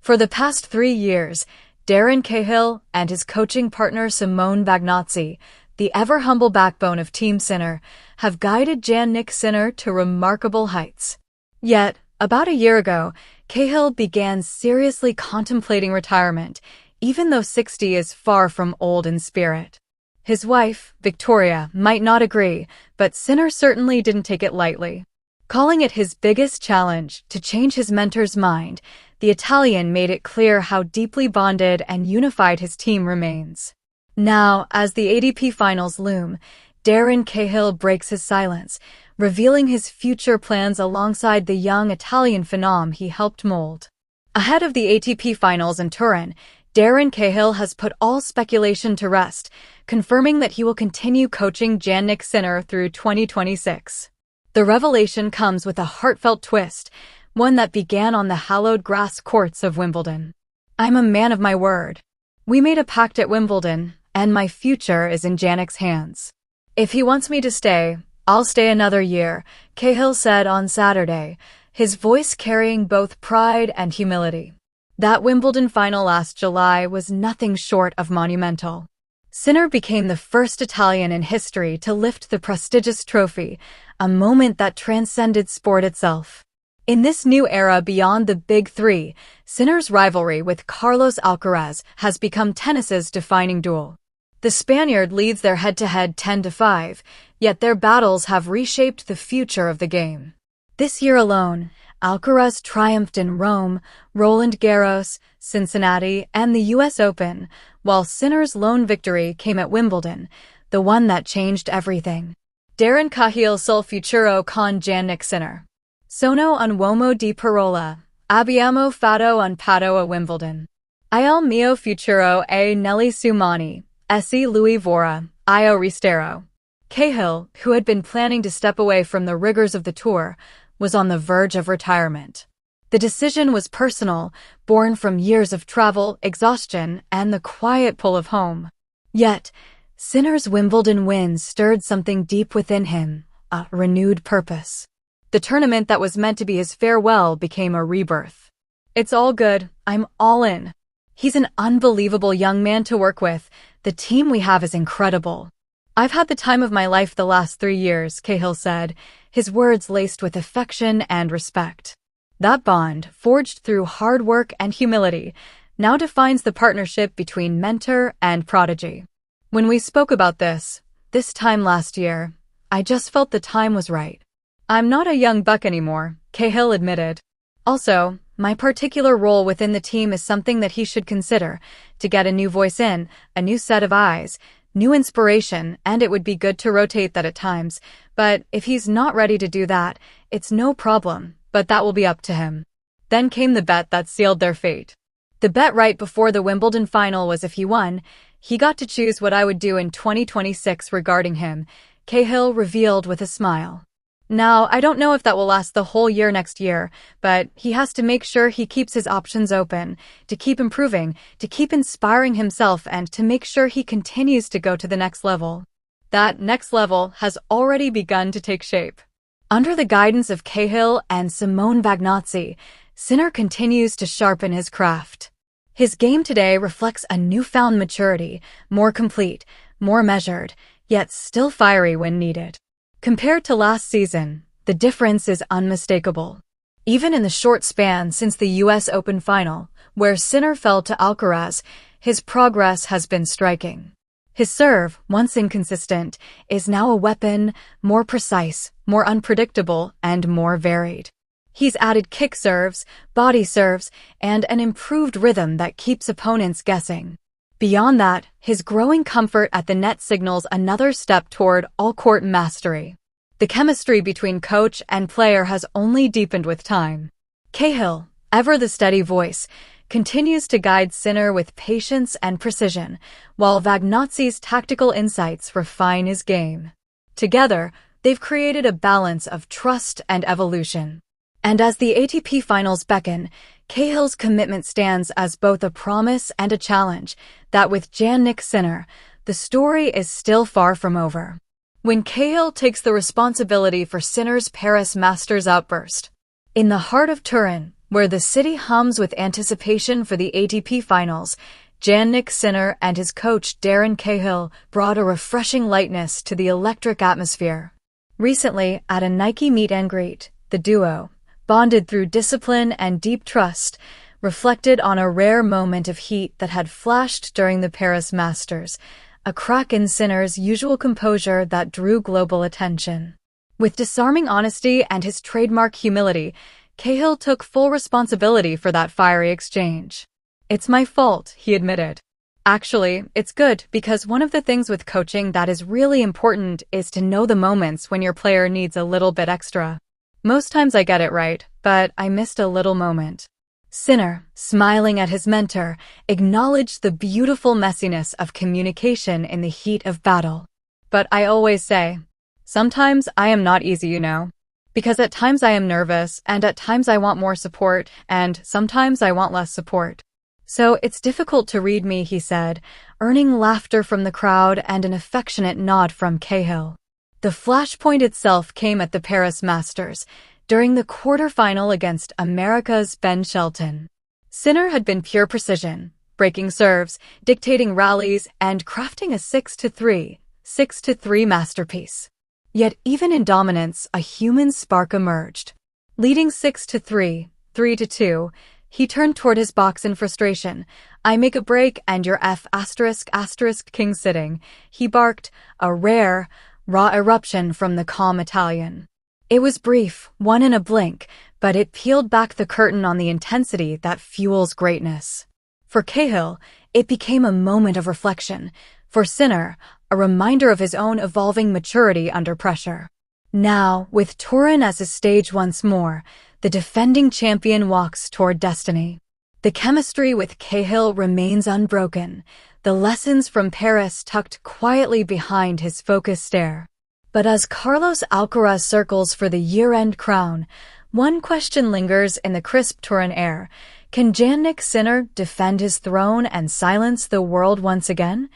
For the past 3 years, Darren Cahill and his coaching partner Simone Bagnozzi, the ever-humble backbone of Team Sinner, have guided Jannik Sinner to remarkable heights. Yet, about a year ago, Cahill began seriously contemplating retirement, even though 60 is far from old in spirit. His wife, Victoria, might not agree, but Sinner certainly didn't take it lightly. Calling it his biggest challenge to change his mentor's mind, the Italian made it clear how deeply bonded and unified his team remains. Now, as the ATP finals loom, Darren Cahill breaks his silence, revealing his future plans alongside the young Italian phenom he helped mold. Ahead of the ATP finals in Turin, Darren Cahill has put all speculation to rest, confirming that he will continue coaching Jannik Sinner through 2026. The revelation comes with a heartfelt twist, one that began on the hallowed grass courts of Wimbledon. "I'm a man of my word. We made a pact at Wimbledon, and my future is in Jannik's hands. If he wants me to stay, I'll stay another year," Cahill said on Saturday, his voice carrying both pride and humility. That Wimbledon final last July was nothing short of monumental. Sinner became the first Italian in history to lift the prestigious trophy, a moment that transcended sport itself. In this new era beyond the Big Three, Sinner's rivalry with Carlos Alcaraz has become tennis's defining duel. The Spaniard leads their head-to-head 10-5, yet their battles have reshaped the future of the game. This year alone, Alcaraz triumphed in Rome, Roland Garros, Cincinnati, and the US Open, while Sinner's lone victory came at Wimbledon, the one that changed everything. Darren Cahill sul futuro con Jannik Sinner. Sono un uomo di parola. Abbiamo fatto un patto a Wimbledon. Il mio futuro è nelle sue mani. Se lui vorrà, io resterò. Cahill, who had been planning to step away from the rigors of the tour, was on the verge of retirement. The decision was personal, born from years of travel, exhaustion, and the quiet pull of home. Yet, Sinner's Wimbledon win stirred something deep within him, a renewed purpose. The tournament that was meant to be his farewell became a rebirth. "It's all good, I'm all in. He's an unbelievable young man to work with. The team we have is incredible. I've had the time of my life the last 3 years," Cahill said, his words laced with affection and respect. That bond, forged through hard work and humility, now defines the partnership between mentor and prodigy. "When we spoke about this time last year, I just felt the time was right. I'm not a young buck anymore," Cahill admitted. "Also, my particular role within the team is something that he should consider, to get a new voice in, a new set of eyes, new inspiration, and it would be good to rotate that at times. But if he's not ready to do that, it's no problem, but that will be up to him." Then came the bet that sealed their fate. The bet right before the Wimbledon final was if he won, he got to choose what I would do in 2026 regarding him, Cahill revealed with a smile. "Now, I don't know if that will last the whole year next year, but he has to make sure he keeps his options open, to keep improving, to keep inspiring himself, and to make sure he continues to go to the next level." That next level has already begun to take shape. Under the guidance of Cahill and Simone Bagnozzi, Sinner continues to sharpen his craft. His game today reflects a newfound maturity, more complete, more measured, yet still fiery when needed. Compared to last season, the difference is unmistakable. Even in the short span since the US Open final, where Sinner fell to Alcaraz, his progress has been striking. His serve, once inconsistent, is now a weapon, more precise, more unpredictable, and more varied. He's added kick serves, body serves, and an improved rhythm that keeps opponents guessing. Beyond that, his growing comfort at the net signals another step toward all-court mastery. The chemistry between coach and player has only deepened with time. Cahill, ever the steady voice, continues to guide Sinner with patience and precision, while Bagnozzi's tactical insights refine his game. Together, they've created a balance of trust and evolution. And as the ATP finals beckon, Cahill's commitment stands as both a promise and a challenge, that with Jannik Sinner, the story is still far from over. When Cahill takes the responsibility for Sinner's Paris Masters outburst. In the heart of Turin, where the city hums with anticipation for the ATP Finals. Jannik Sinner and his coach Darren Cahill brought a refreshing lightness to the electric atmosphere. Recently, at a Nike meet and greet, the duo, bonded through discipline and deep trust, reflected on a rare moment of heat that had flashed during the Paris Masters, a crack in Sinner's usual composure that drew global attention. With disarming honesty and his trademark humility, Cahill took full responsibility for that fiery exchange. "It's my fault," he admitted. "Actually, it's good because one of the things with coaching that is really important is to know the moments when your player needs a little bit extra. Most times I get it right, but I missed a little moment." Sinner, smiling at his mentor, acknowledged the beautiful messiness of communication in the heat of battle. "But I always say, sometimes I am not easy, you know. Because at times I am nervous, and at times I want more support, and sometimes I want less support. So it's difficult to read me," he said, earning laughter from the crowd and an affectionate nod from Cahill. The flashpoint itself came at the Paris Masters, during the quarterfinal against America's Ben Shelton. Sinner had been pure precision, breaking serves, dictating rallies, and crafting a 6-3 masterpiece. Yet even in dominance, a human spark emerged. Leading 6-3, 3-2, he turned toward his box in frustration. "I make a break and you're **king sitting," he barked, a rare, raw eruption from the calm Italian. It was brief, one in a blink, but it peeled back the curtain on the intensity that fuels greatness. For Cahill, it became a moment of reflection. For Sinner, a reminder of his own evolving maturity under pressure. Now, with Turin as his stage once more, the defending champion walks toward destiny. The chemistry with Cahill remains unbroken, the lessons from Paris tucked quietly behind his focused stare. But as Carlos Alcaraz circles for the year-end crown, one question lingers in the crisp Turin air. Can Jannik Sinner defend his throne and silence the world once again?